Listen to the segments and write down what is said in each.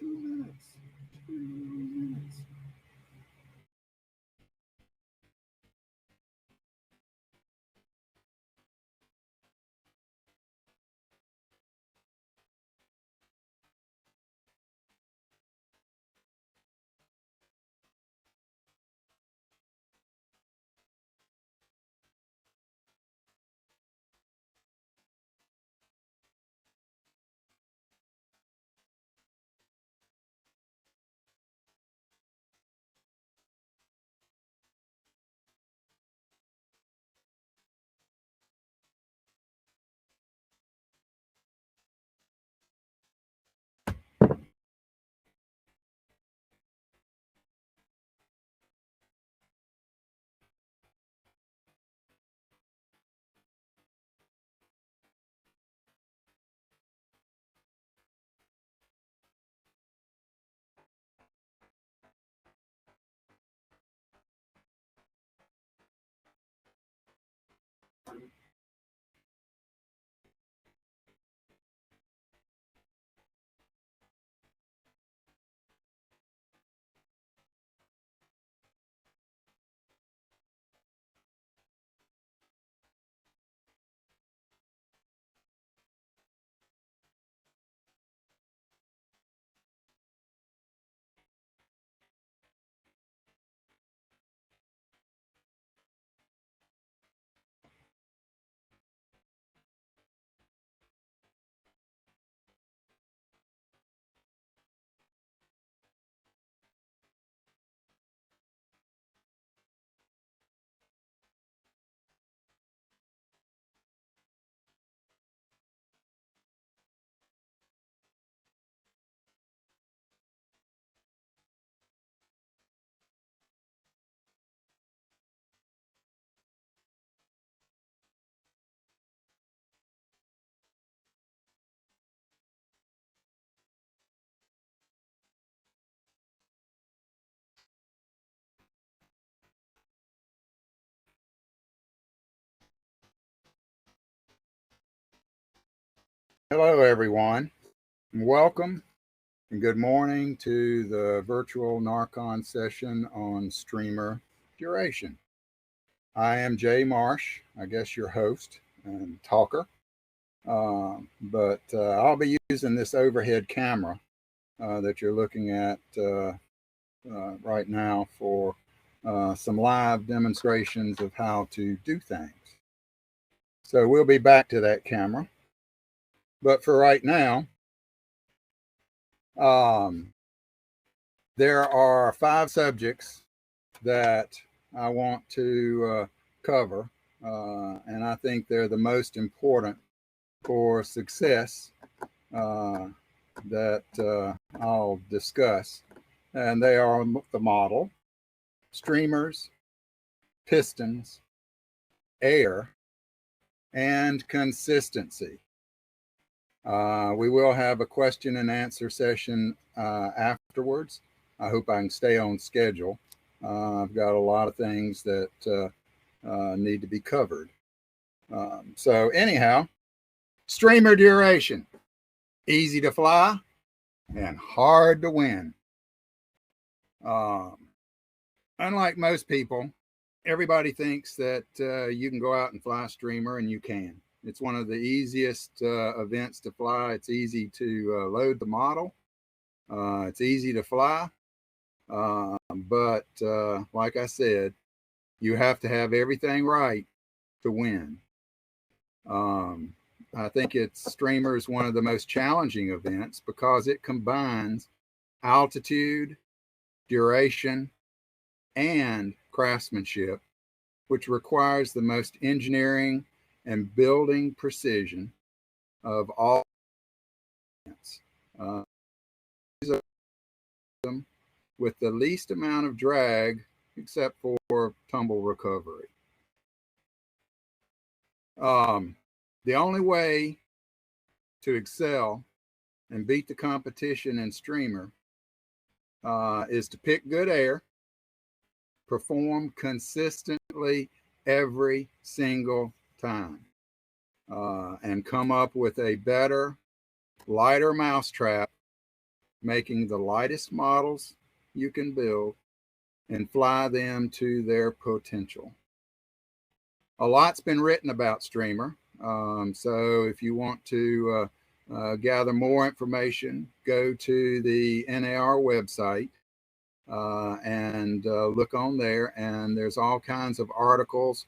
2 minutes. 2 minutes. Hello, everyone. Welcome and good morning to the virtual Narcon session on streamer duration. I am Jay Marsh, I guess your host and talker. But I'll be using this overhead camera that you're looking at right now for some live demonstrations of how to do things. So we'll be back to that camera. But for right now, there are 5 subjects that I want to cover, and I think they're the most important for success that I'll discuss. And they are the model, streamers, pistons, air, and consistency. We will have a question and answer session afterwards. I hope I can stay on schedule. I've got a lot of things that need to be covered. So anyhow, streamer duration, easy to fly and hard to win. Unlike most people, everybody thinks that you can go out and fly a streamer, and you can. It's one of the easiest events to fly. It's easy to load the model. It's easy to fly. But like I said, you have to have everything right to win. I think streamer is one of the most challenging events because it combines altitude, duration, and craftsmanship, which requires the most engineering and building precision of all events. With the least amount of drag except for tumble recovery. The only way to excel and beat the competition in streamer is to pick good air, perform consistently every single time, and come up with a better, lighter mousetrap making the lightest models you can build and fly them to their potential. A lot's been written about Streamer, so if you want to gather more information, go to the NAR website and look on there, and there's all kinds of articles,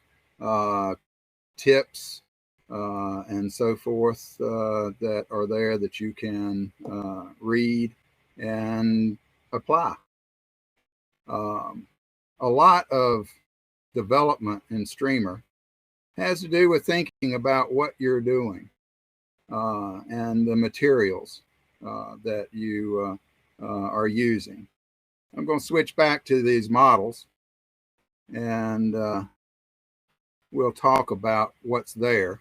tips, and so forth that are there that you can read and apply. A lot of development in Streamer has to do with thinking about what you're doing and the materials that you are using. I'm going to switch back to these models, and we'll talk about what's there.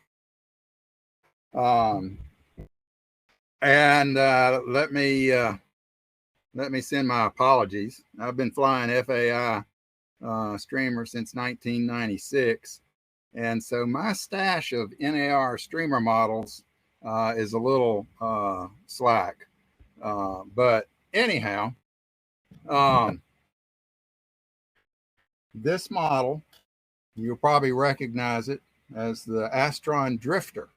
And let me send my apologies. I've been flying FAI Streamer since 1996, and so my stash of NAR Streamer models is a little slack. But anyhow, this model, you'll probably recognize it as the Astron Drifter.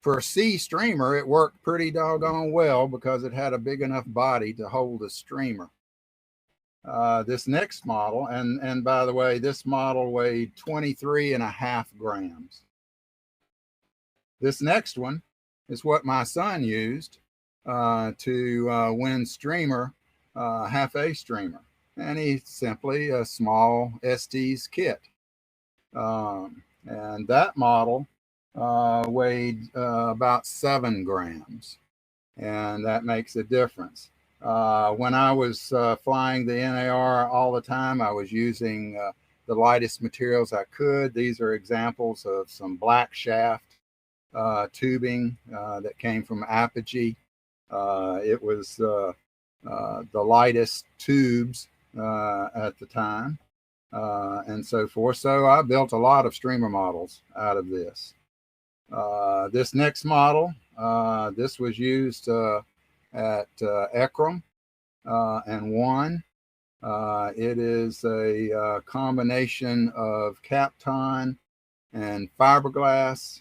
For a sea streamer, it worked pretty doggone well because it had a big enough body to hold a streamer. This next model, and by the way, this model weighed 23.5 grams. This next one is what my son used to win Streamer, half A Streamer. And he's simply a small Estes kit. And that model weighed about 7 grams. And that makes a difference. When I was flying the NAR all the time, I was using the lightest materials I could. These are examples of some black shaft tubing that came from Apogee. It was the lightest tubes at the time, and so forth. So I built a lot of Streamer models out of this. This next model, this was used at Ekram and won. It is a combination of Kapton and fiberglass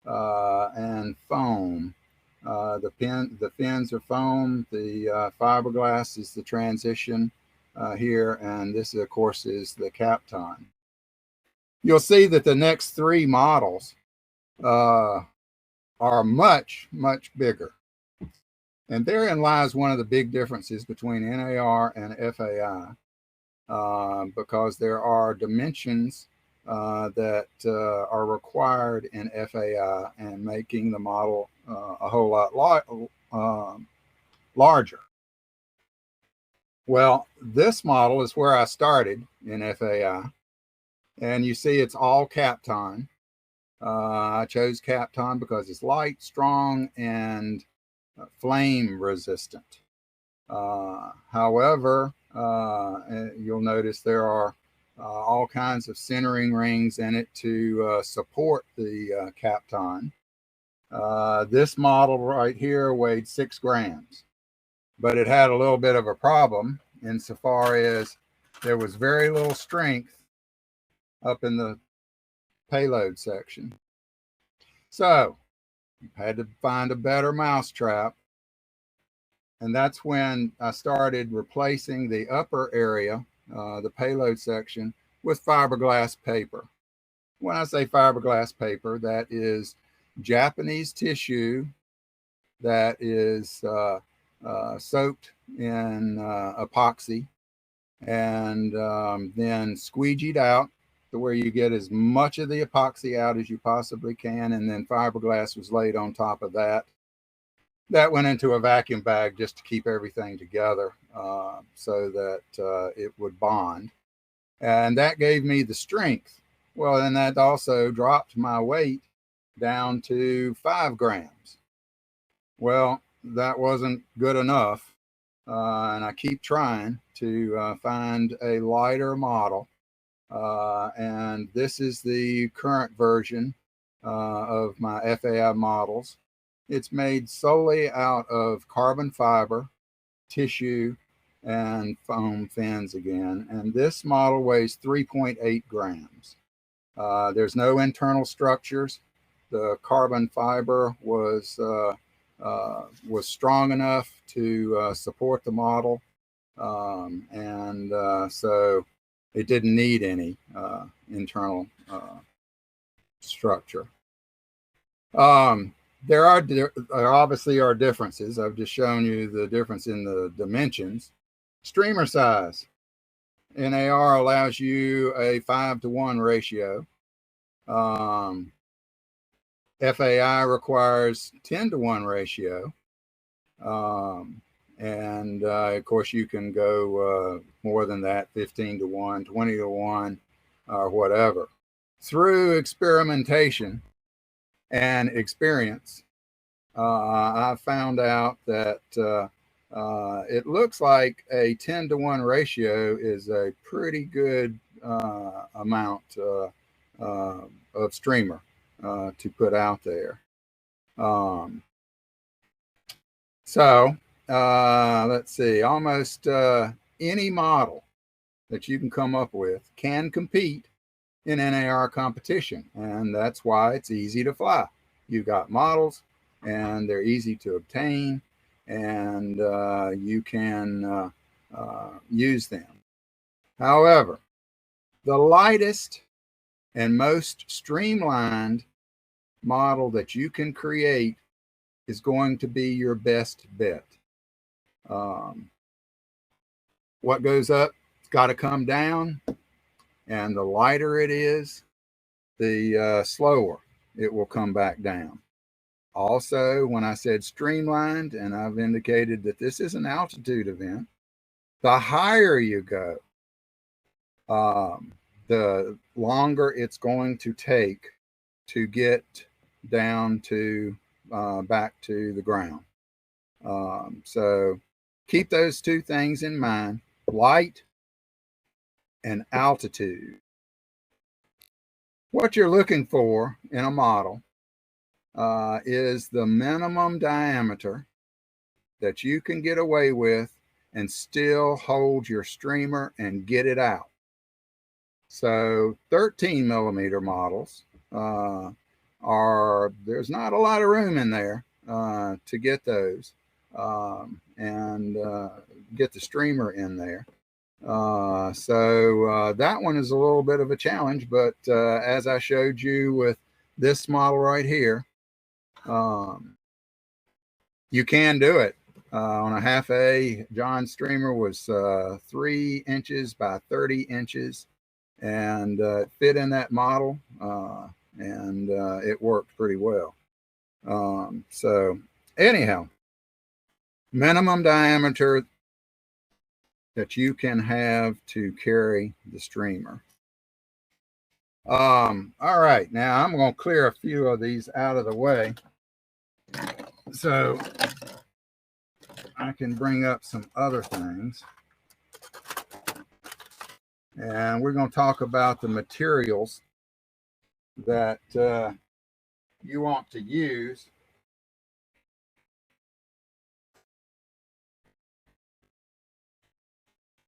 and foam. The fins are foam. The fiberglass is the transition here, and this, of course, is the Kapton. You'll see that the next 3 models are much, much bigger. And therein lies one of the big differences between NAR and FAI, because there are dimensions that are required in FAI and making the model a whole lot larger. Well, this model is where I started in FAI, and you see it's all Kapton. I chose Kapton because it's light, strong, and flame resistant. However, you'll notice there are all kinds of centering rings in it to support the Kapton. This model right here weighed 6 grams, but it had a little bit of a problem insofar as there was very little strength up in the payload section. So I had to find a better mousetrap, and that's when I started replacing the upper area, the payload section, with fiberglass paper. When I say fiberglass paper, that is Japanese tissue that is soaked in epoxy and then squeegeed out to where you get as much of the epoxy out as you possibly can, and then fiberglass was laid on top of that. That went into a vacuum bag just to keep everything together so that it would bond. And that gave me the strength. Well, and that also dropped my weight down to 5 grams. Well, that wasn't good enough. And I keep trying to find a lighter model. And this is the current version of my FAI models. It's made solely out of carbon fiber tissue, and foam fins again. And this model weighs 3.8 grams. There's no internal structures. The carbon fiber was strong enough to support the model, so it didn't need any internal structure. There obviously are differences. I've just shown you the difference in the dimensions. Streamer size. NAR allows you a 5-to-1 ratio. FAI requires 10-to-1 ratio. Of course, you can go more than that, 15-to-1, 20-to-1, or whatever. Through experimentation and experience, I found out that it looks like a 10-to-1 ratio is a pretty good amount of streamer to put out there. Let's see, almost any model that you can come up with can compete in NAR competition, and that's why it's easy to fly. You've got models, and they're easy to obtain, and you can use them. However, the lightest and most streamlined model that you can create is going to be your best bet. What goes up, it's got to come down, and the lighter it is, the slower it will come back down. Also, when I said streamlined, and I've indicated that this is an altitude event, the higher you go, the longer it's going to take to get down to back to the ground. So keep those two things in mind: light and altitude. What you're looking for in a model is the minimum diameter that you can get away with and still hold your streamer and get it out. So 13 millimeter models there's not a lot of room in there to get those and get the streamer in there. That one is a little bit of a challenge, but as I showed you with this model right here, you can do it. On a half A, John's streamer was 3 inches by 30 inches, and it fit in that model, and it worked pretty well. So anyhow, minimum diameter that you can have to carry the streamer. All right, now I'm going to clear a few of these out of the way so I can bring up some other things. And we're going to talk about the materials that you want to use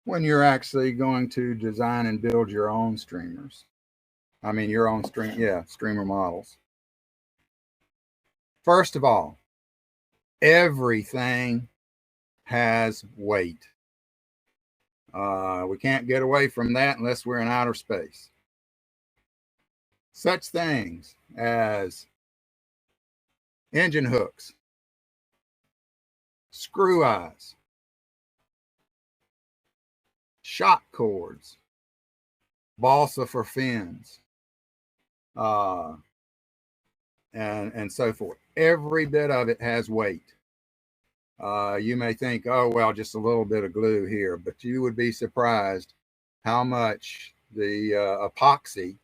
when you're actually going to design and build your own streamers. I mean, your own streamer models. First of all, everything has weight. We can't get away from that unless we're in outer space. Such things as engine hooks, screw eyes, shock cords, balsa for fins, and so forth. Every bit of it has weight. You may think, oh, well, just a little bit of glue here, but you would be surprised how much the epoxy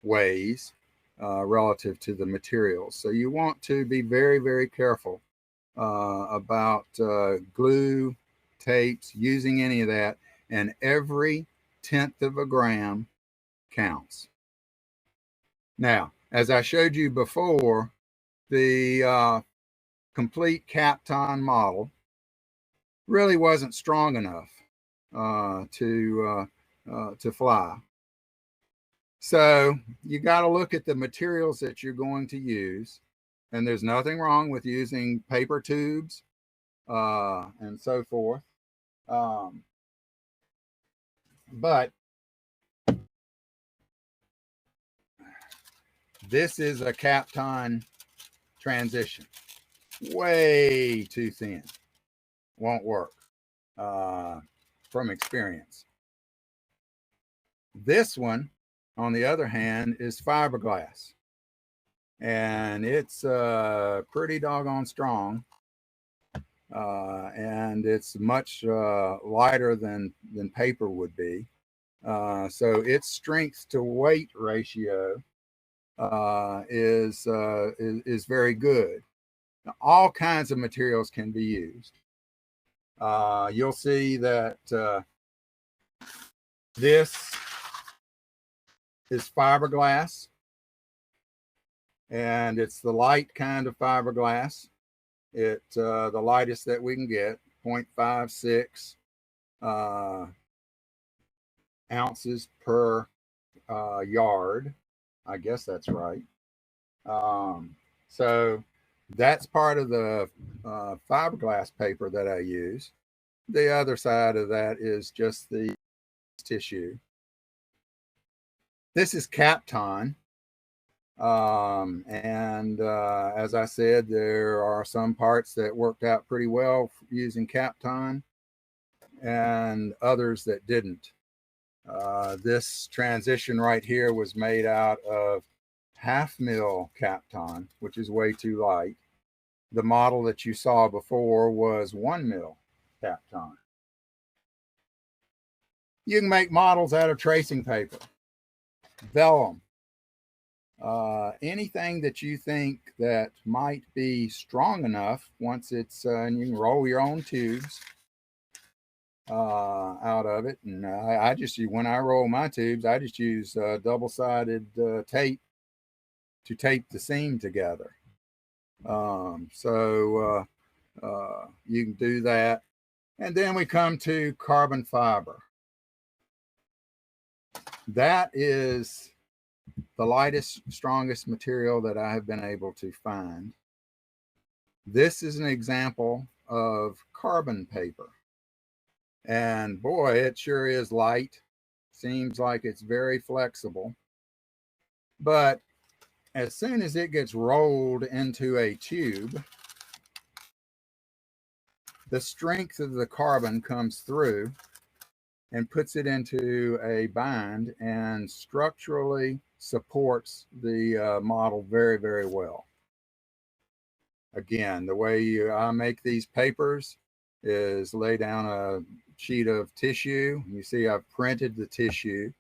weighs relative to the materials. So you want to be very, very careful about glue, tapes, using any of that, and every 1/10 of a gram counts. Now, as I showed you before, the complete Kapton model really wasn't strong enough to fly. So you got to look at the materials that you're going to use. And there's nothing wrong with using paper tubes and so forth. But this is a Kapton transition. Way too thin. Won't work from experience. This one, on the other hand, is fiberglass. And it's pretty doggone strong. And it's much lighter than paper would be. So its strength to weight ratio is very good. Now, all kinds of materials can be used. You'll see that this is fiberglass, and it's the light kind of fiberglass. It's the lightest that we can get, 0.56 ounces per yard. I guess that's right. So that's part of the fiberglass paper that I use. The other side of that is just the tissue. This is Kapton. And as I said, there are some parts that worked out pretty well using Kapton and others that didn't. This transition right here was made out of 1/2 mil Kapton, which is way too light. The model that you saw before was 1 mil Kapton. You can make models out of tracing paper, vellum, anything that you think that might be strong enough once it's, and you can roll your own tubes out of it. And I just, when I roll my tubes, I just use double-sided tape to tape the seam together. So you can do that. And then we come to carbon fiber. That is the lightest, strongest material that I have been able to find. This is an example of carbon paper. And boy, it sure is light. Seems like it's very flexible. But as soon as it gets rolled into a tube, the strength of the carbon comes through and puts it into a bind and structurally supports the model very, very well. Again, the way I make these papers is lay down a sheet of tissue. You see I've printed the tissue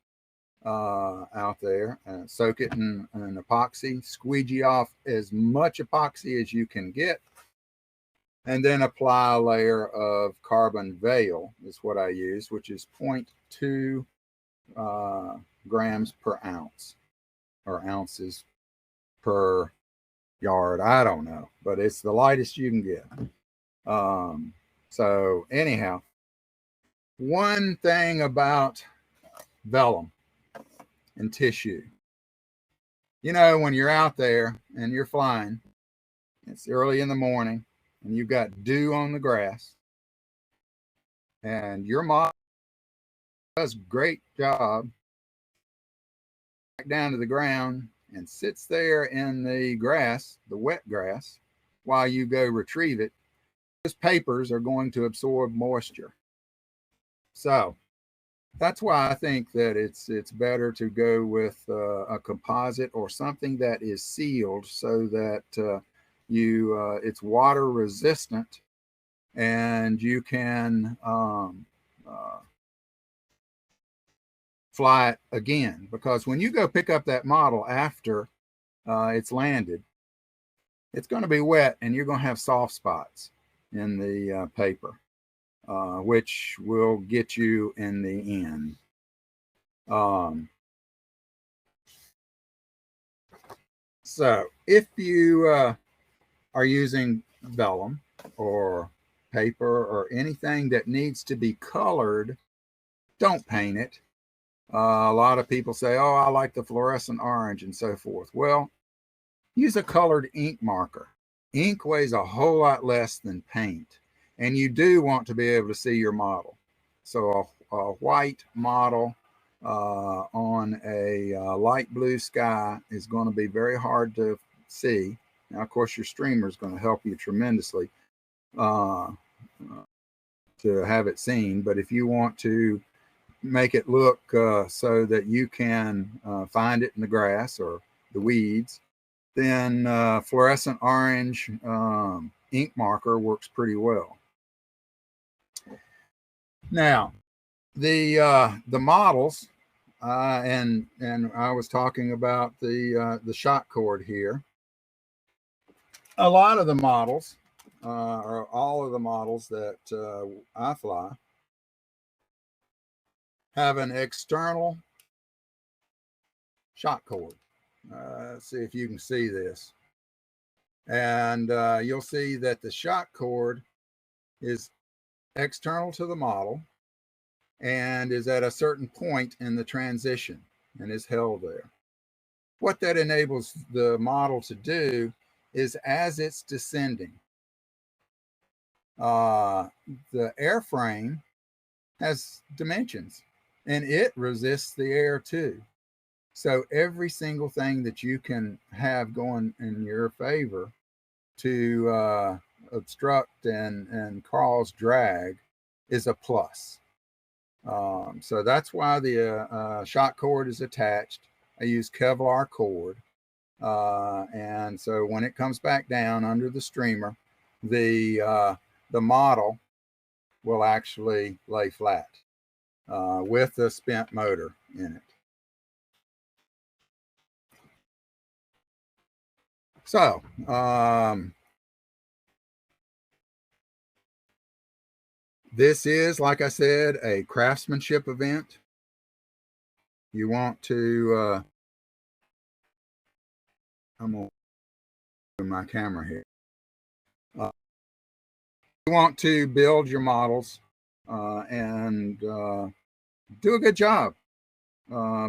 out there, and soak it in an epoxy, squeegee off as much epoxy as you can get, and then apply a layer of carbon veil is what I use, which is 0.2 grams per ounce, or ounces per yard. I don't know, but it's the lightest you can get. So anyhow, one thing about vellum and tissue, you know, when you're out there and you're flying, it's early in the morning and you've got dew on the grass, and your model does a great job back down to the ground and sits there in the grass, the wet grass, while you go retrieve it. Those papers are going to absorb moisture. So that's why I think that it's better to go with a composite or something that is sealed so that it's water resistant, and you can fly it again. Because when you go pick up that model after it's landed, it's going to be wet and you're going to have soft spots in the paper, which will get you in the end. So if you are using vellum or paper or anything that needs to be colored, don't paint it. A lot of people say, oh, I like the fluorescent orange and so forth. Well, use a colored ink marker. Ink weighs a whole lot less than paint, and you do want to be able to see your model. So a white model on a light blue sky is going to be very hard to see. Now, of course, your streamer is going to help you tremendously to have it seen. But if you want to make it look so that you can find it in the grass or the weeds, then fluorescent orange ink marker works pretty well. Now, the models, and I was talking about the shot cord here. A lot of the models, or all of the models that I fly, have an external shot cord. Let's see if you can see this. And you'll see that the shot cord is external to the model and is at a certain point in the transition and is held there. What that enables the model to do is, as it's descending, the airframe has dimensions and it resists the air too. So every single thing that you can have going in your favor to obstruct and cause drag is a plus. So that's why the shot cord is attached. I use Kevlar cord. And so when it comes back down under the streamer, the model will actually lay flat with the spent motor in it. So, this is, like I said, a craftsmanship event. You want to, I'm going to move my camera here. You want to build your models and do a good job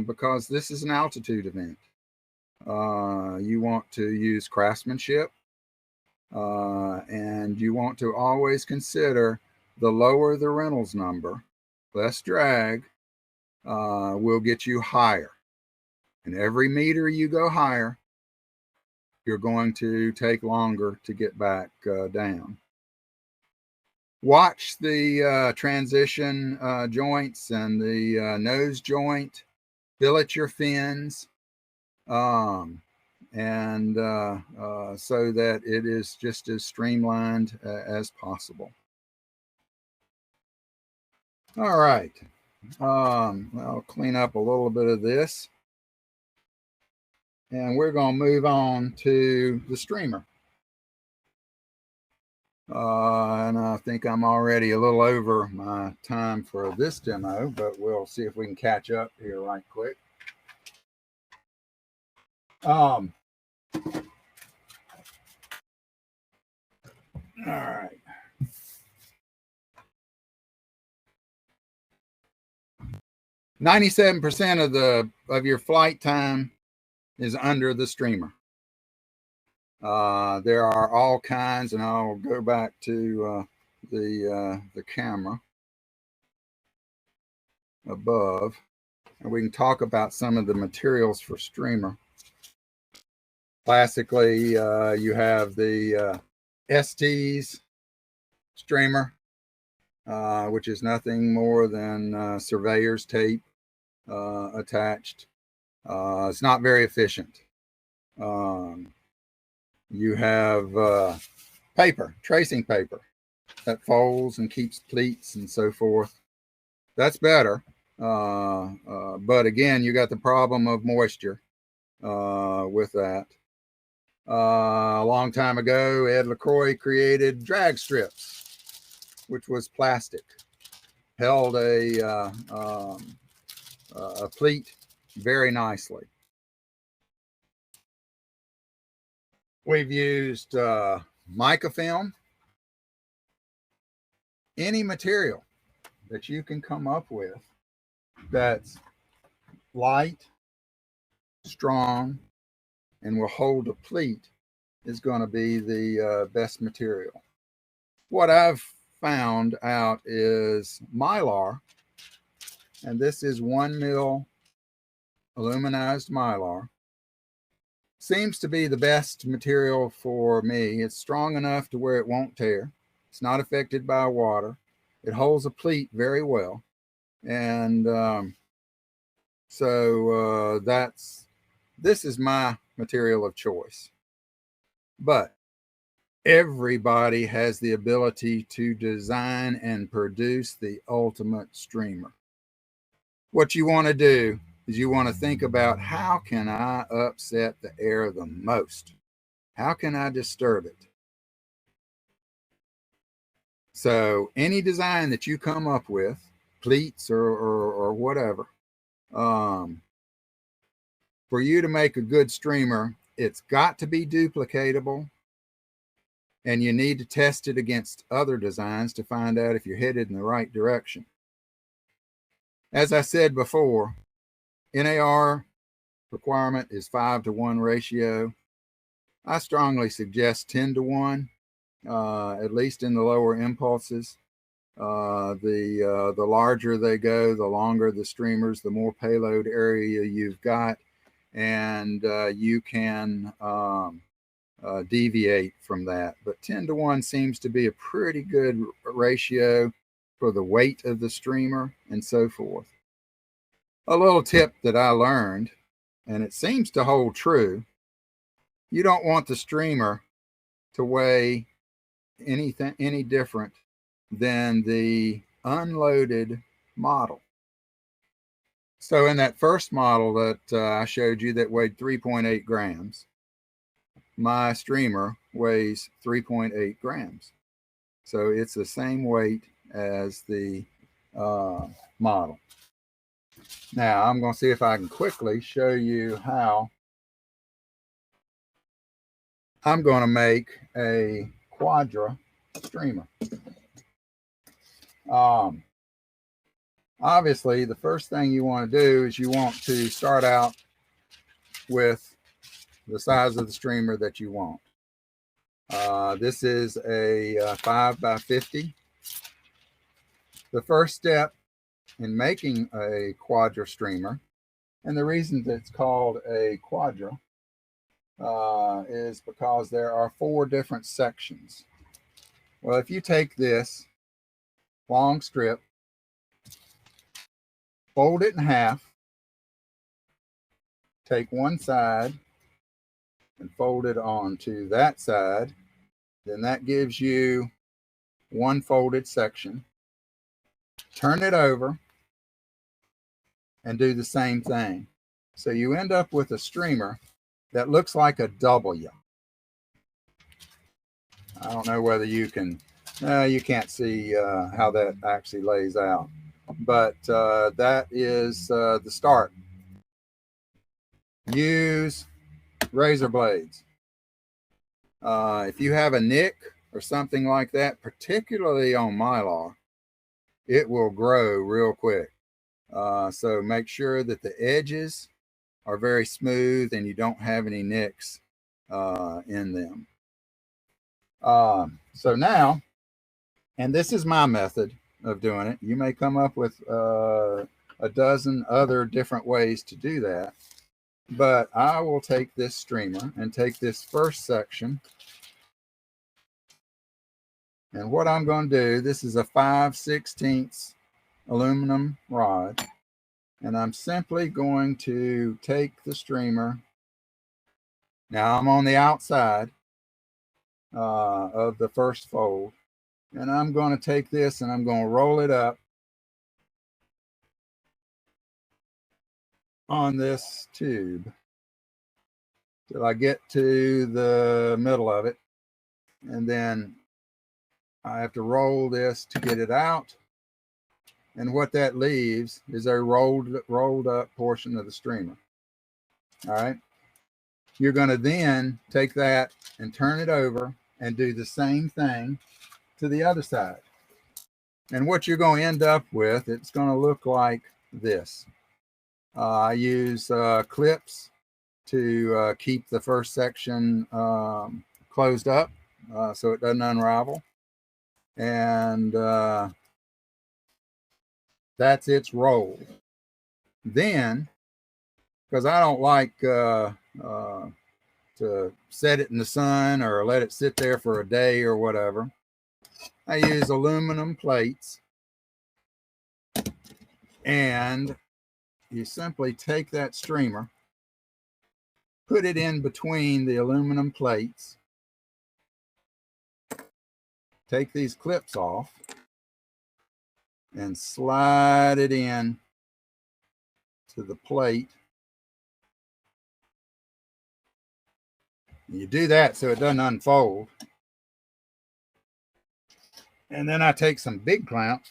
because this is an altitude event. You want to use craftsmanship and you want to always consider the lower the Reynolds number, less drag, will get you higher. And every meter you go higher, you're going to take longer to get back down. Watch the transition joints and the nose joint, billet your fins, and so that it is just as streamlined as possible. All right, I'll clean up a little bit of this, and we're going to move on to the streamer. And I think I'm already a little over my time for this demo, but we'll see if we can catch up here right quick. All right. %of your flight time is under the streamer. There are all kinds, and I'll go back to the camera above, and we can talk about some of the materials for streamer. Classically, you have the ST's streamer, which is nothing more than surveyor's tape attached. It's not very efficient. You have paper, tracing paper that folds and keeps pleats and so forth. That's better. But again, you got the problem of moisture with that. A long time ago, Ed LaCroix created drag strips, which was plastic, held a pleat very nicely. We've used mica film any material that you can come up with that's light, strong, and will hold a pleat is going to be the best material. What I've found out is Mylar, and this is 1 mil aluminized Mylar, seems to be the best material for me. It's strong enough to where it won't tear. It's not affected by water. It holds a pleat very well. And this is my material of choice. But everybody has the ability to design and produce the ultimate streamer. What you want to do is you want to think about, how can I upset the air the most? How can I disturb it? So any design that you come up with, pleats or whatever, for you to make a good streamer, it's got to be duplicatable, and you need to test it against other designs to find out if you're headed in the right direction. As I said before, NAR requirement is 5-to-1 ratio. I strongly suggest 10-to-1, at least in the lower impulses. The larger they go, the longer the streamers, the more payload area you've got, and you can deviate from that. But 10-to-1 seems to be a pretty good ratio for the weight of the streamer and so forth. A little tip that I learned, and it seems to hold true: you don't want the streamer to weigh any different than the unloaded model. So in that first model that I showed you that weighed 3.8 grams, my streamer weighs 3.8 grams. So it's the same weight as the model. Now I'm going to see if I can quickly show you how I'm going to make a quadra streamer. Obviously, the first thing you want to do is you want to start out with the size of the streamer that you want. This is a 5x50. The first step in making a quadra streamer, and the reason that it's called a quadra, is because there are 4 different sections. Well, if you take this long strip, fold it in half, take one side and fold it onto that side, then that gives you one folded section. Turn it over and do the same thing. So you end up with a streamer that looks like a W. I don't know whether you can, you can't see how that actually lays out, but that is the start. Use razor blades. If you have a nick or something like that, particularly on Mylar, it will grow real quick. So make sure that the edges are very smooth and you don't have any nicks in them. So now, and this is my method of doing it. You may come up with a dozen other different ways to do that. But I will take this streamer and take this first section. And what I'm going to do, this is a 5/16 aluminum rod. And I'm simply going to take the streamer. Now I'm on the outside of the first fold. And I'm going to take this and I'm going to roll it up on this tube till I get to the middle of it. And then I have to roll this to get it out. And what that leaves is a rolled up portion of the streamer. All right. You're going to then take that and turn it over and do the same thing to the other side. And what you're going to end up with, it's going to look like this. I use clips to keep the first section closed up so it doesn't unravel. And that's its roll. Then, because I don't like to set it in the sun or let it sit there for a day or whatever, I use aluminum plates, and you simply take that streamer, put it in between the aluminum plates, take these clips off, and slide it in to the plate. And you do that so it doesn't unfold. And then I take some big clamps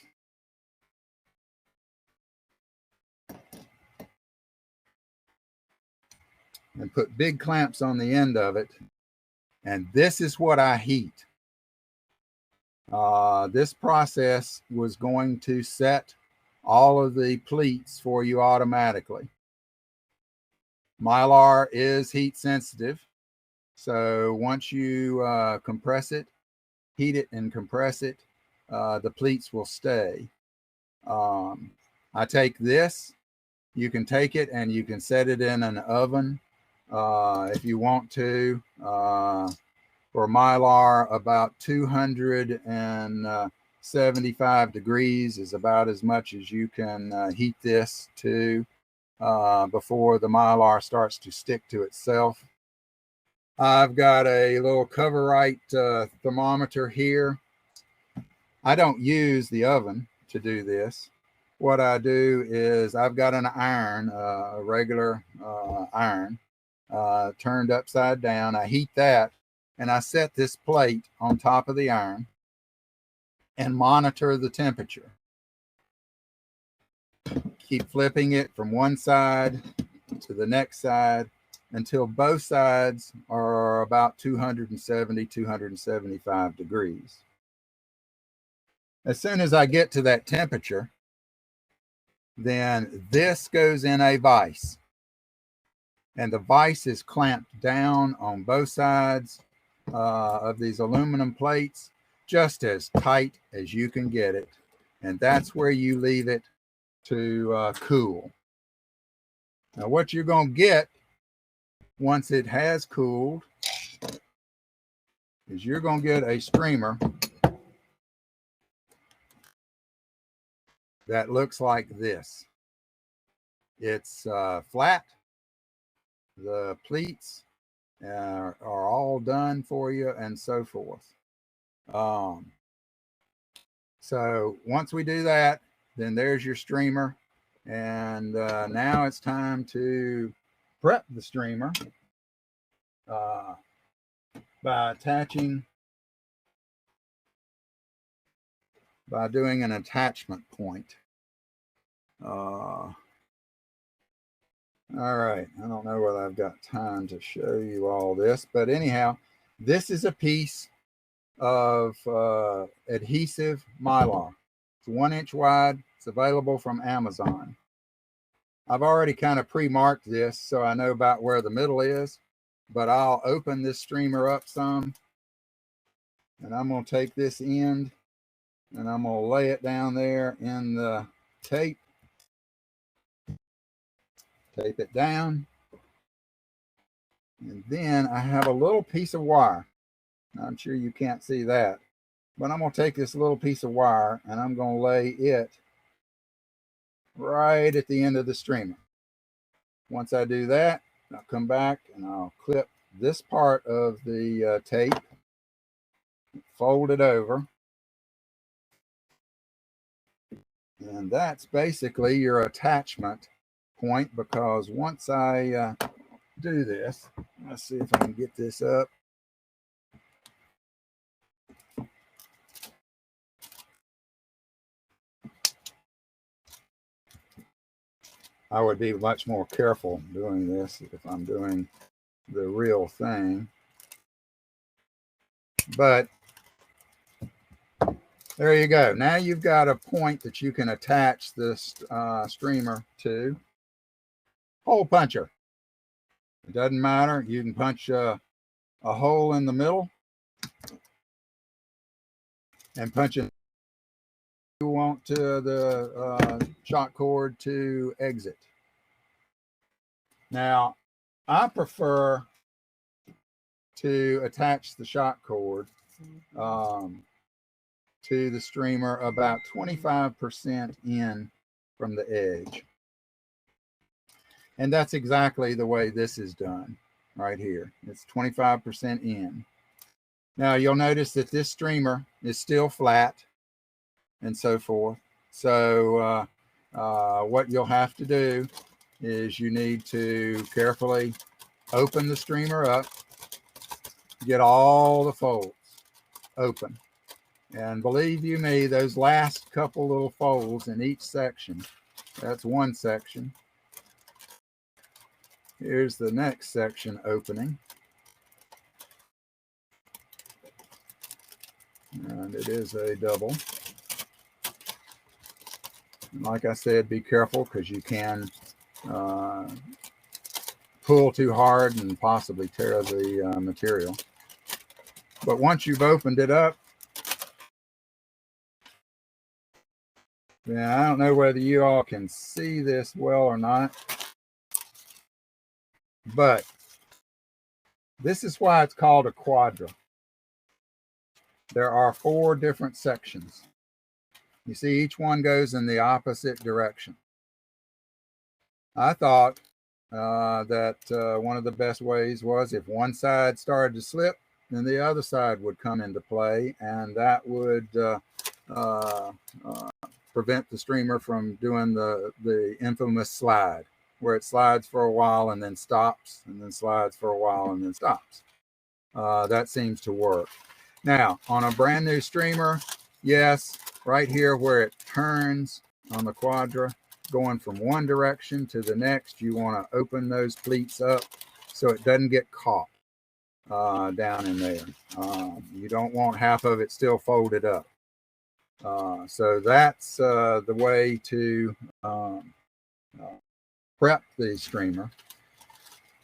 and put big clamps on the end of it. And this is what I heat. This process was going to set all of the pleats for you automatically. Mylar is heat sensitive. So once you compress it, heat it and compress it, the pleats will stay. I take this, you can take it and you can set it in an oven if you want to. For Mylar, about 275 degrees is about as much as you can heat this to before the Mylar starts to stick to itself. I've got a little Coverite thermometer here. I don't use the oven to do this. What I do is I've got an iron, a regular iron, turned upside down. I heat that, and I set this plate on top of the iron and monitor the temperature. Keep flipping it from one side to the next side until both sides are about 270, 275 degrees. As soon as I get to that temperature, then this goes in a vise. And the vise is clamped down on both sides of these aluminum plates, just as tight as you can get it. And that's where you leave it to cool. Now, what you're going to get once it has cooled is you're going to get a streamer that looks like this. It's flat. The pleats are all done for you and so forth. So once we do that, then there's your streamer. And now it's time to prep the streamer by doing an attachment point. All right, I don't know whether I've got time to show you all this, but anyhow, this is a piece of adhesive Mylar. It's 1 inch wide. It's available from Amazon. I've already kind of pre-marked this so I know about where the middle is, but I'll open this streamer up some, and I'm going to take this end and I'm going to lay it down there in the tape. Tape it down. And then I have a little piece of wire. I'm sure you can't see that, but I'm going to take this little piece of wire and I'm going to lay it right at the end of the streamer. Once I do that, I'll come back and I'll clip this part of the tape, fold it over, and that's basically your attachment point, because once I do this, let's see if I can get this up. I would be much more careful doing this if I'm doing the real thing. But There you go. Now you've got a point that you can attach this streamer to. Hole puncher. It doesn't matter. You can punch a hole in the middle and punch it. You want the shot cord to exit. Now, I prefer to attach the shot cord to the streamer about 25% in from the edge. And that's exactly the way this is done right here. It's 25% in. Now you'll notice that this streamer is still flat and so forth. So what you'll have to do is you need to carefully open the streamer up, get all the folds open. And believe you me, those last couple little folds in each section, that's one section. Here's the next section opening. And it is a double. And like I said, be careful because you can pull too hard and possibly tear the material. But once you've opened it up, yeah, I don't know whether you all can see this well or not, but this is why it's called a quadra. There are 4 different sections. You see, each one goes in the opposite direction. I thought that one of the best ways was if one side started to slip, then the other side would come into play, and that would prevent the streamer from doing the infamous slide, where it slides for a while and then stops, and then slides for a while and then stops. That seems to work. Now, on a brand new streamer, yes, right here where it turns on the quadra, going from one direction to the next, you want to open those pleats up so it doesn't get caught down in there. You don't want half of it still folded up. So that's the way to prep the streamer.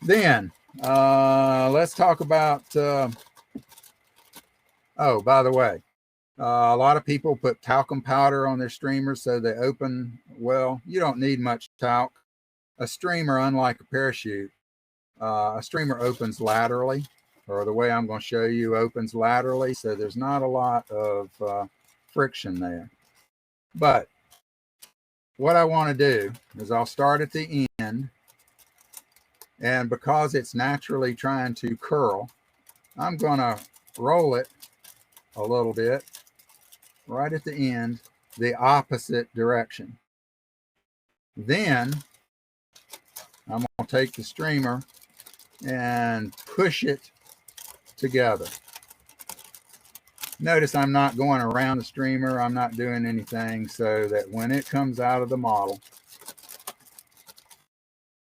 Then let's talk about, oh, by the way, a lot of people put talcum powder on their streamers so they open well. You don't need much talc. A streamer, unlike a parachute, a streamer opens laterally, or the way I'm going to show you opens laterally, so there's not a lot of friction there. But what I want to do is I'll start at the end, and because it's naturally trying to curl, I'm going to roll it a little bit right at the end, the opposite direction. Then I'm going to take the streamer and push it together. Notice I'm not going around the streamer. I'm not doing anything, so that when it comes out of the model,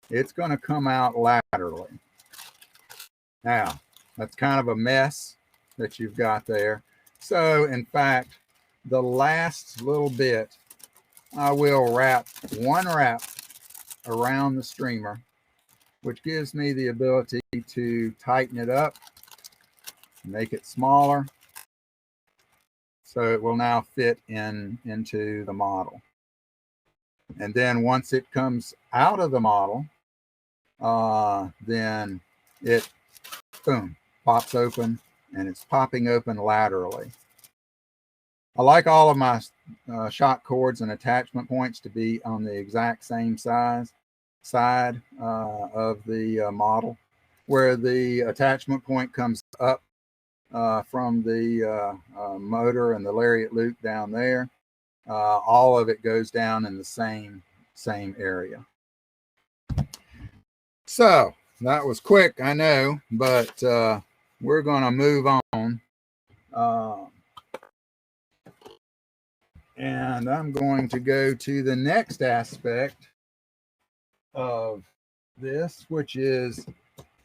it's going to come out laterally. Now, that's kind of a mess that you've got there. So, in fact, the last little bit, I will wrap one wrap around the streamer, which gives me the ability to tighten it up, make it smaller, so it will now fit into the model. And then once it comes out of the model, then it, boom, pops open, and it's popping open laterally. I like all of my shot cords and attachment points to be on the exact same side of the model, where the attachment point comes up from the motor and the lariat loop down there. All of it goes down in the same area. So that was quick, I know, but we're going to move on. And I'm going to go to the next aspect of this, which is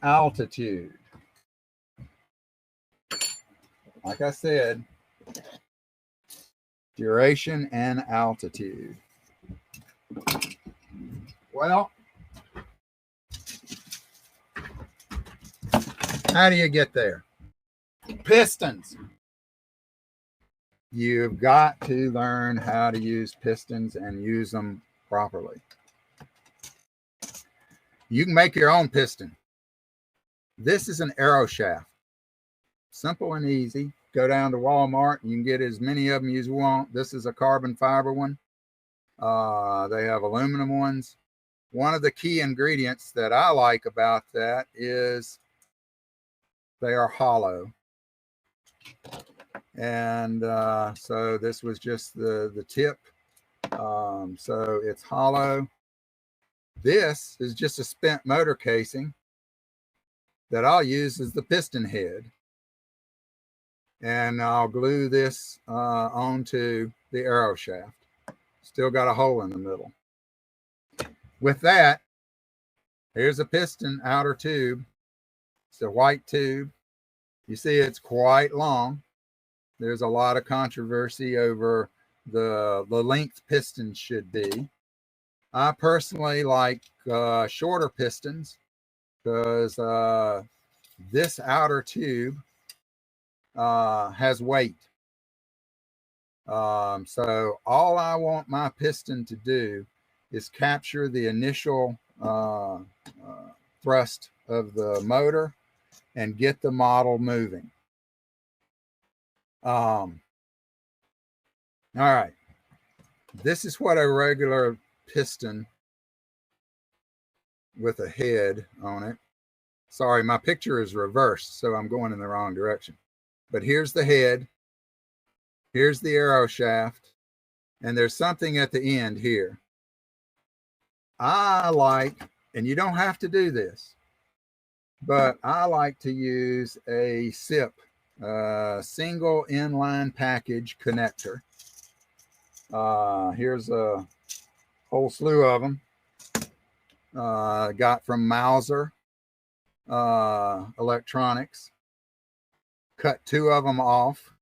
altitude. Like I said, Duration and altitude. Well, how do you get there? Pistons. You've got to learn how to use pistons and use them properly. You can make your own piston. This is an arrow shaft. Simple and easy. Go down to Walmart and you can get as many of them as you want. This is a carbon fiber one. They have aluminum ones. One of the key ingredients that I like about that is they are hollow. And so this was just the tip. So it's hollow. This is just a spent motor casing that I'll use as the piston head. And I'll glue this onto the arrow shaft. Still got a hole in the middle. With that, here's a piston outer tube. It's a white tube. You see it's quite long. There's a lot of controversy over the length pistons should be. I personally like shorter pistons because this outer tube has weight. So all I want my piston to do is capture the initial thrust of the motor and get the model moving. All right. This is what a regular piston with a head on it. Sorry, my picture is reversed, so I'm going in the wrong direction. But here's the head. Here's the arrow shaft. And there's something at the end here. I like, and you don't have to do this, but I like to use a SIP, single inline package connector. Here's a whole slew of them. Got from Mauser Electronics. Cut 2 of them off.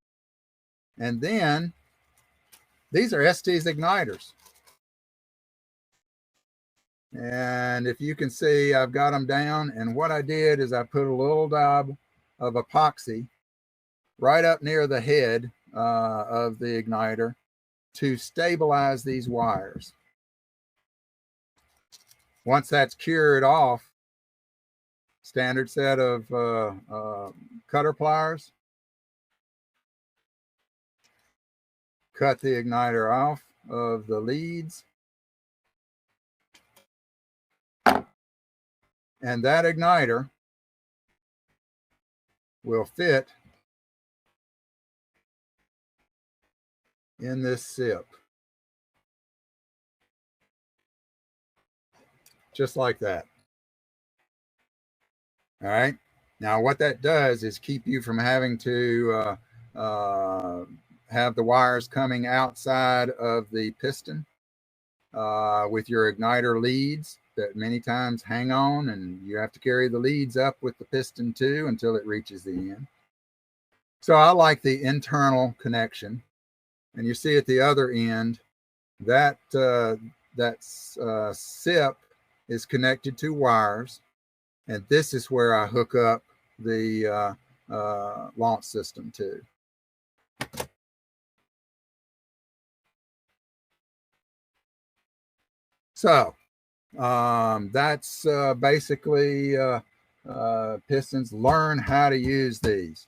And then these are ST's igniters. And if you can see, I've got them down. And what I did is I put a little dab of epoxy right up near the head of the igniter to stabilize these wires. Once that's cured off, standard set of cutter pliers, cut the igniter off of the leads. And that igniter will fit in this SIP. Just like that. All right. Now what that does is keep you from having to have the wires coming outside of the piston with your igniter leads that many times hang on, and you have to carry the leads up with the piston too until it reaches the end. So I like the internal connection. And you see at the other end that SIP is connected to wires. And this is where I hook up the launch system to. So that's basically pistons. Learn how to use these.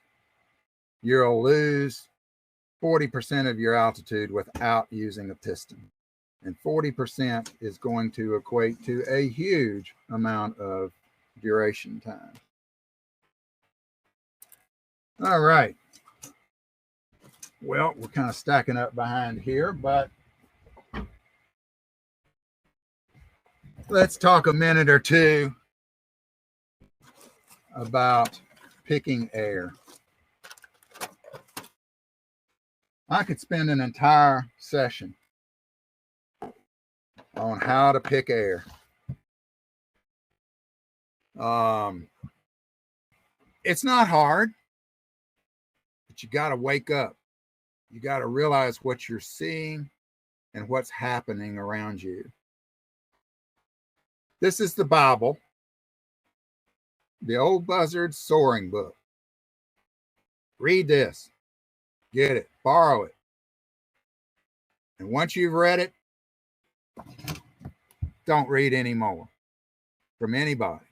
You'll lose 40% of your altitude without using a piston. And 40% is going to equate to a huge amount of duration time. All right. Well, we're kind of stacking up behind here, but let's talk a minute or two about picking air. I could spend an entire session on how to pick air. It's not hard, but you got to wake up You got to realize what you're seeing and what's happening around you. This is the Bible, the Old Buzzard Soaring Book. Read this, get it, borrow it. And once you've read it, don't read anymore from anybody.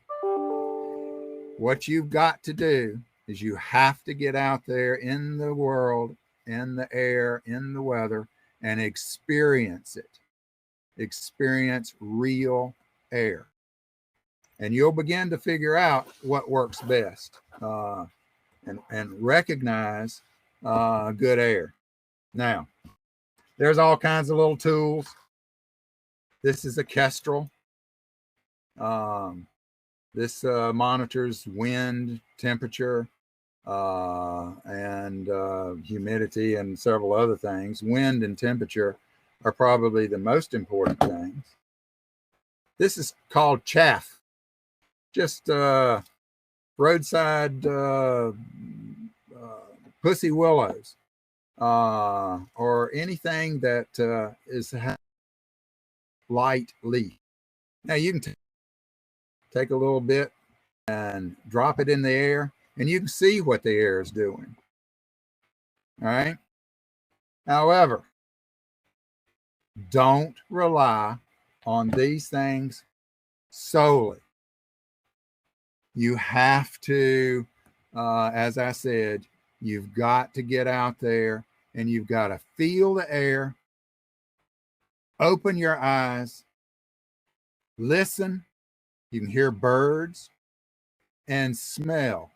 What you've got to do is you have to get out there in the world, in the air, in the weather, and experience it. Experience real air. And you'll begin to figure out what works best and recognize good air. Now, there's all kinds of little tools. This is a Kestrel. This monitors wind, temperature, and humidity, and several other things. Wind and temperature are probably the most important things. This is called chaff. Just roadside pussy willows, or anything that is light leaf. Now you can take a little bit and drop it in the air, and you can see what the air is doing. All right. However, don't rely on these things solely. You have to, as I said, you've got to get out there and you've got to feel the air, open your eyes, listen. You can hear birds and smell.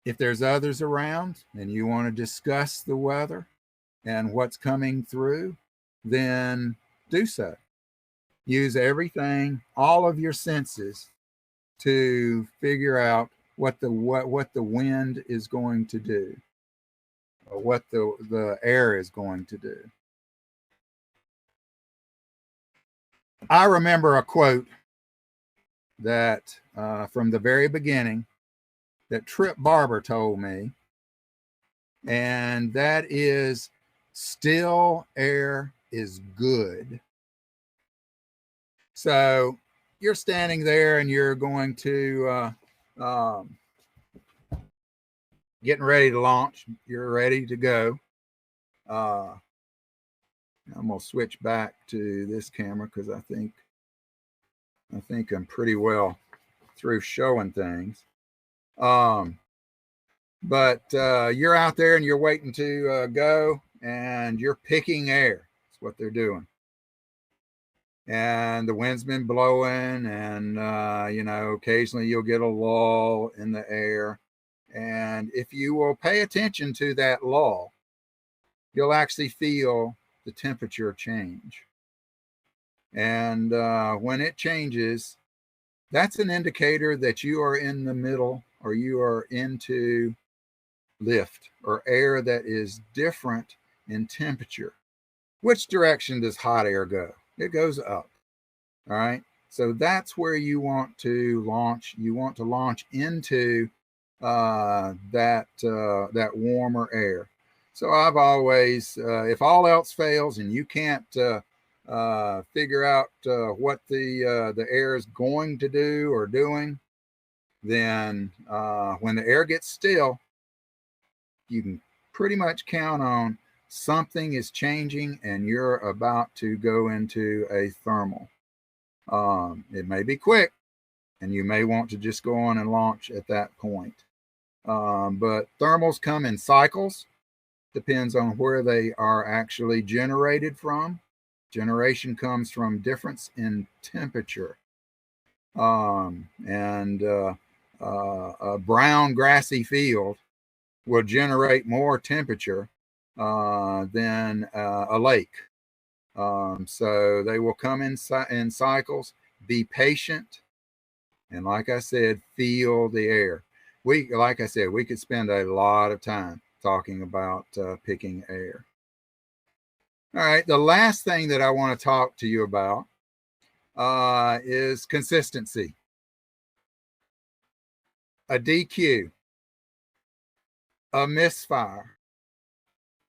If there's others around and you want to discuss the weather and what's coming through, then do so. Use everything, all of your senses, to figure out what the wind is going to do, or what the air is going to do. I remember a quote that from the very beginning that Trip Barber told me, and that is, still air is good. So you're standing there and you're going to getting ready to launch. You're ready to go. I'm gonna switch back to this camera because I think I'm pretty well through showing things. But you're out there and you're waiting to go, and you're picking air. That's what they're doing. And the wind's been blowing, and occasionally you'll get a lull in the air. And if you will pay attention to that lull, you'll actually feel the temperature change. And when it changes, that's an indicator that you are in the middle, or you are into lift, or air that is different in temperature. Which direction does hot air go? It goes up. All right. So that's where you want to launch. You want to launch into that warmer air. So I've always, if all else fails and you can't figure out what the air is going to do or doing, then when the air gets still, you can pretty much count on something is changing and you're about to go into a thermal. It may be quick, and you may want to just go on and launch at that point. But thermals come in cycles. Depends on where they are actually generated from. Generation comes from difference in temperature. And a brown grassy field will generate more temperature than a lake. So they will come in cycles. Be patient, and like I said, feel the air. Like I said, we could spend a lot of time talking about picking air. All right, the last thing that I want to talk to you about is consistency. A DQ, a misfire,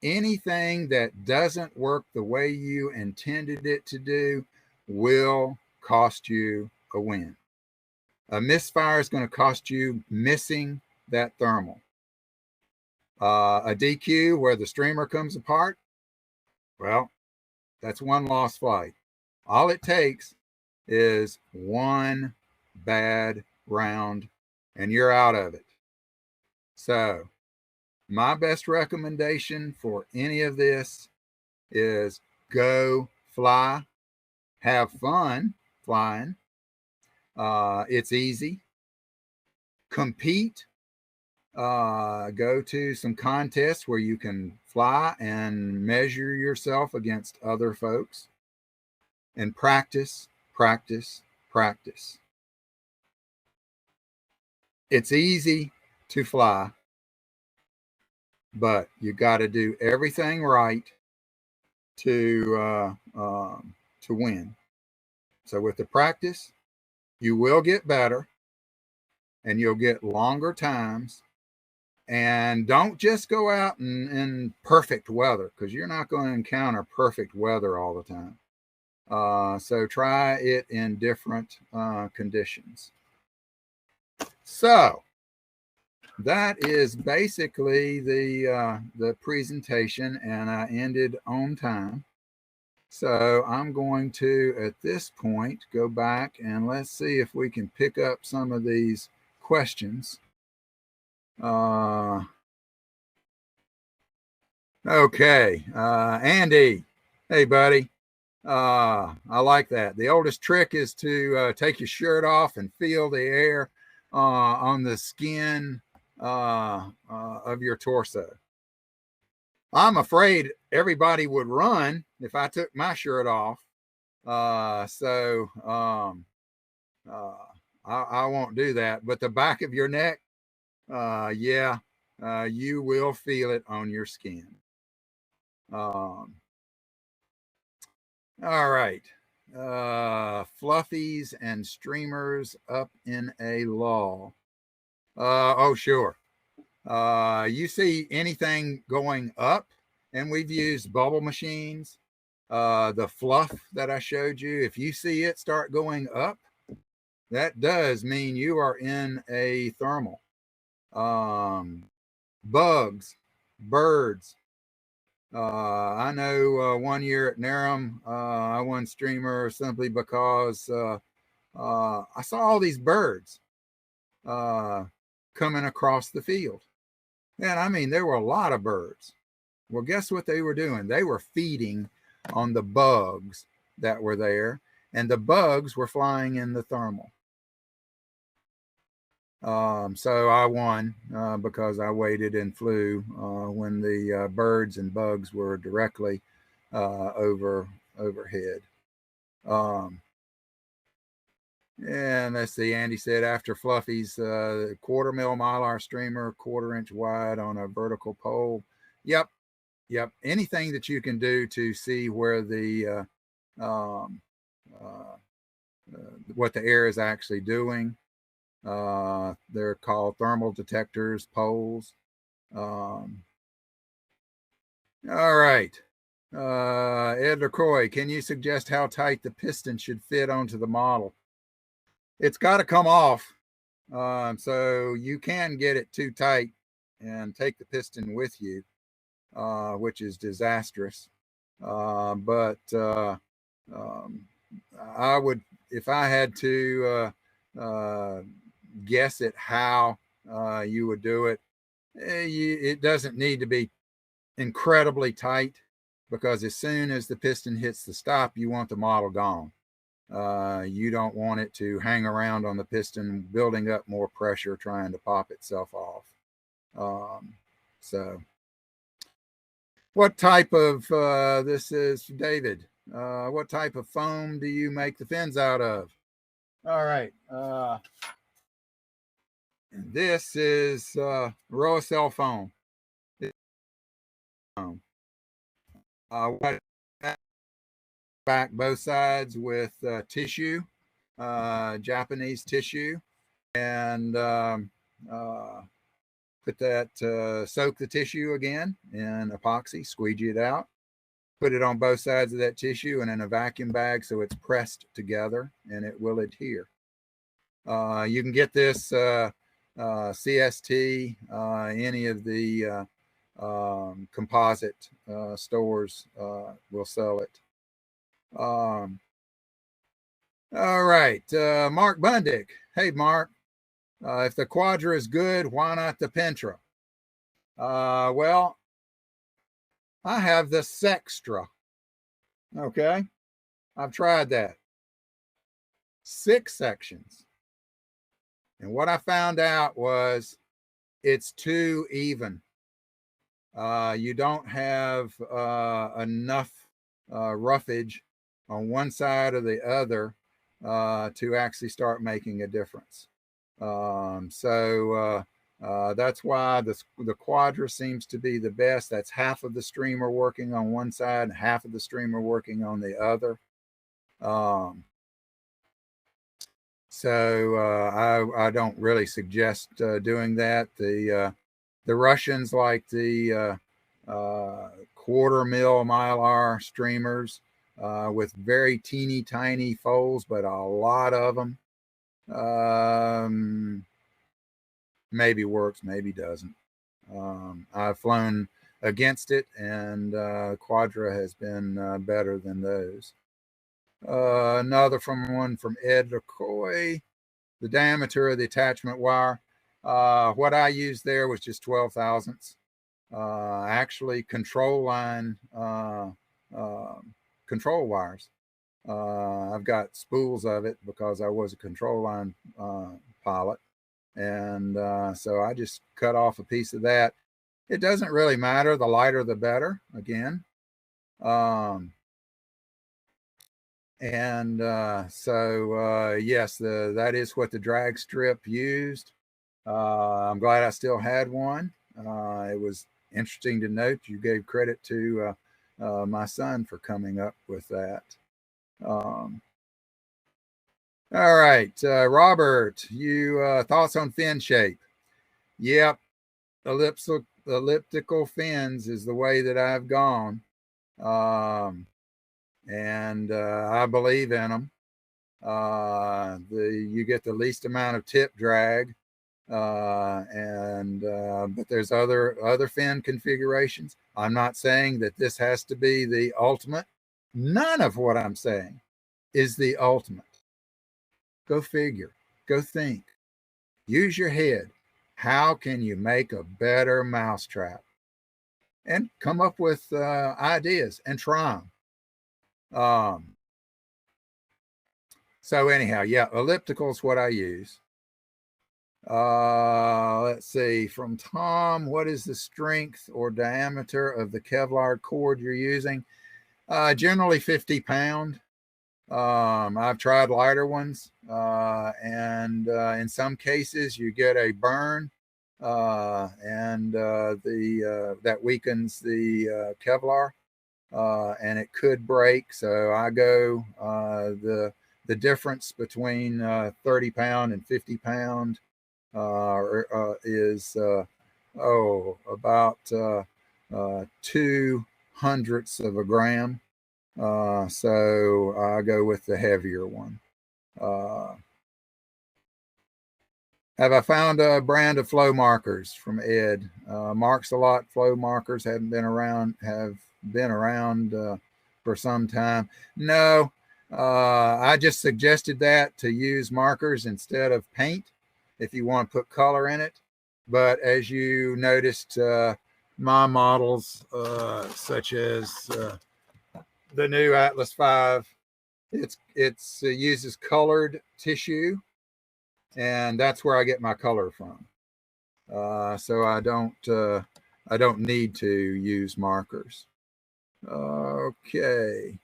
anything that doesn't work the way you intended it to do will cost you a win. A misfire is going to cost you missing that thermal. A DQ where the streamer comes apart, well, that's one lost flight. All it takes is one bad round and you're out of it. So my best recommendation for any of this is go fly, have fun flying. It's easy. Compete. Go to some contests where you can fly and measure yourself against other folks, and practice, practice, practice. It's easy to fly, but you got to do everything right to win. So with the practice, you will get better, and you'll get longer times. And don't just go out in perfect weather, because you're not going to encounter perfect weather all the time. So try it in different conditions. So that is basically the presentation, and I ended on time. So I'm going to, at this point, go back and let's see if we can pick up some of these questions. Okay, Andy, hey buddy, I like that. The oldest trick is to take your shirt off and feel the air on the skin of your torso. I'm afraid everybody would run if I took my shirt off, so I won't do that. But the back of your neck, yeah, you will feel it on your skin. All right. Fluffies and streamers up in a lull. Oh, sure. You see anything going up, and we've used bubble machines. The fluff that I showed you, if you see it start going up, that does mean you are in a thermal. Bugs, birds. I know 1 year at Narum, I won streamer simply because I saw all these birds coming across the field. And I mean, there were a lot of birds. Well, guess what they were doing? They were feeding on the bugs that were there, and the bugs were flying in the thermal. So I won because I waited and flew when the birds and bugs were directly overhead. And let's see, Andy said after Fluffy's 1/4 mil Mylar streamer, 1/4 inch wide on a vertical pole. Yep. Anything that you can do to see where the what the air is actually doing. They're called thermal detectors, poles. All right. Ed LaCroix, can you suggest how tight the piston should fit onto the model? It's got to come off. So you can get it too tight and take the piston with you, which is disastrous. But I would, if I had to guess at how you would do it, it doesn't need to be incredibly tight, because as soon as the piston hits the stop, you want the model gone. You don't want it to hang around on the piston, building up more pressure, trying to pop itself off. So what type of, this is David, what type of foam do you make the fins out of? All right. This is Roacell foam. Back both sides with tissue, Japanese tissue, and Put that, soak the tissue again in epoxy, squeegee it out, put it on both sides of that tissue and in a vacuum bag so it's pressed together and it will adhere. You can get this CST, any of the composite stores will sell it. All right, Mark Bundick. Hey, Mark. If the Quadra is good, why not the Pentra? Well, I have the Sextra. Okay, I've tried that. 6 sections. And what I found out was it's too even. You don't have enough roughage on one side or the other to actually start making a difference. So that's why the Quadra seems to be the best. That's half of the streamer working on one side, half of the streamer working on the other. So I don't really suggest doing that. The Russians like the quarter mil Mylar streamers with very teeny tiny folds, but a lot of them. Maybe works, maybe doesn't. I've flown against it, and Quadra has been better than those. Another one from Ed LaCroix. The diameter of the attachment wire. What I used there was just 12 thousandths. Actually, control line control wires. I've got spools of it because I was a control line pilot. And so I just cut off a piece of that. It doesn't really matter. The lighter, the better, again. Yes, that is what the drag strip used. I'm glad I still had one. It was interesting to note you gave credit to my son for coming up with that. All right, Robert, you thoughts on fin shape? Yep, elliptical fins is the way that I've gone, and I believe in them. You get the least amount of tip drag, but there's other fin configurations. I'm not saying that this has to be the ultimate. None of what I'm saying is the ultimate. Go figure. Go think. Use your head. How can you make a better mousetrap? And come up with ideas and try them. So anyhow, yeah, elliptical is what I use. Let's see, from Tom, what is the strength or diameter of the Kevlar cord you're using? Generally 50 pound. I've tried lighter ones, and in some cases you get a burn, and that weakens the Kevlar, and it could break. So I go the difference between 30 pound and 50 pound is about 0.02 of a gram. So I go with the heavier one. Have I found a brand of flow markers from Ed? Marks a Lot flow markers have been around for some time. No, I just suggested that to use markers instead of paint if you want to put color in it. But as you noticed, my models, such as the new Atlas 5, it uses colored tissue, and that's where I get my color from. So I don't need to use markers. Okay.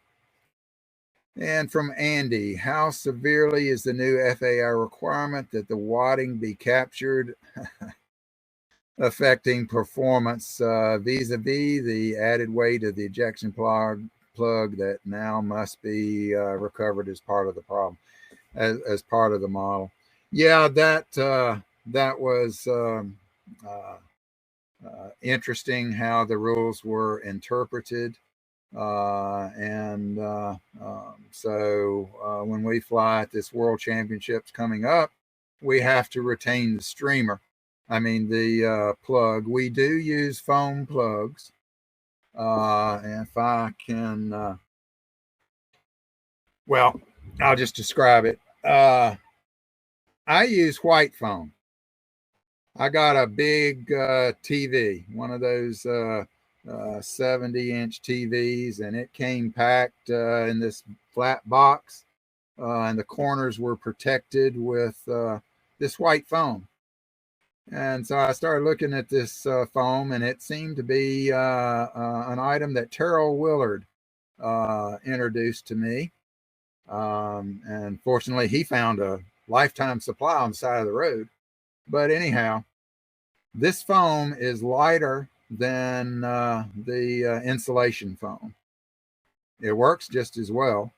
And from Andy, how severely is the new FAI requirement that the wadding be captured affecting performance vis-a-vis the added weight of the ejection plug that now must be recovered as part of the problem, as part of the model? Yeah, that was interesting how the rules were interpreted. So when we fly at this World Championships coming up, we have to retain the streamer. I mean, the plug. We do use foam plugs. And if I can, well, I'll just describe it. I use white foam. I got a big TV, one of those 70-inch TVs, and it came packed in this flat box, and the corners were protected with this white foam. And so I started looking at this foam, and it seemed to be an item that Terrell Willard introduced to me. And fortunately, he found a lifetime supply on the side of the road. But anyhow, this foam is lighter than the insulation foam. It works just as well.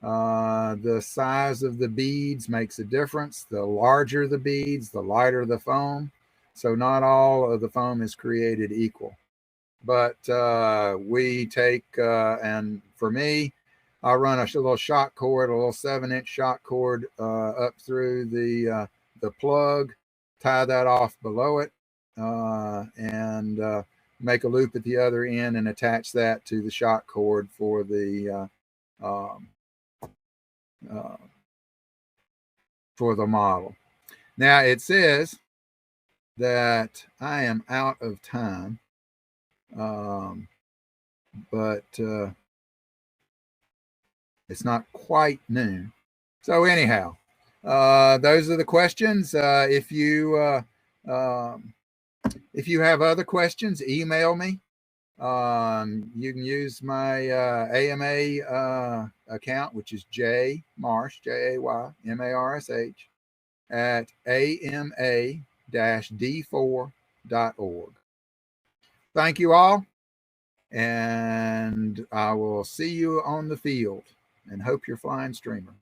The size of the beads makes a difference. The larger the beads, the lighter the foam. So not all of the foam is created equal. But we take, and for me, I run a little shock cord, a little 7-inch shock cord up through the plug, tie that off below it, and make a loop at the other end and attach that to the shock cord for the model. Now it says that I am out of time, but it's not quite noon. So anyhow, those are the questions. If you have other questions, email me. You can use my AMA account, which is Marsh, JAYMARSH, at ama-d4.org. Thank you all, and I will see you on the field, and hope you're flying streamer.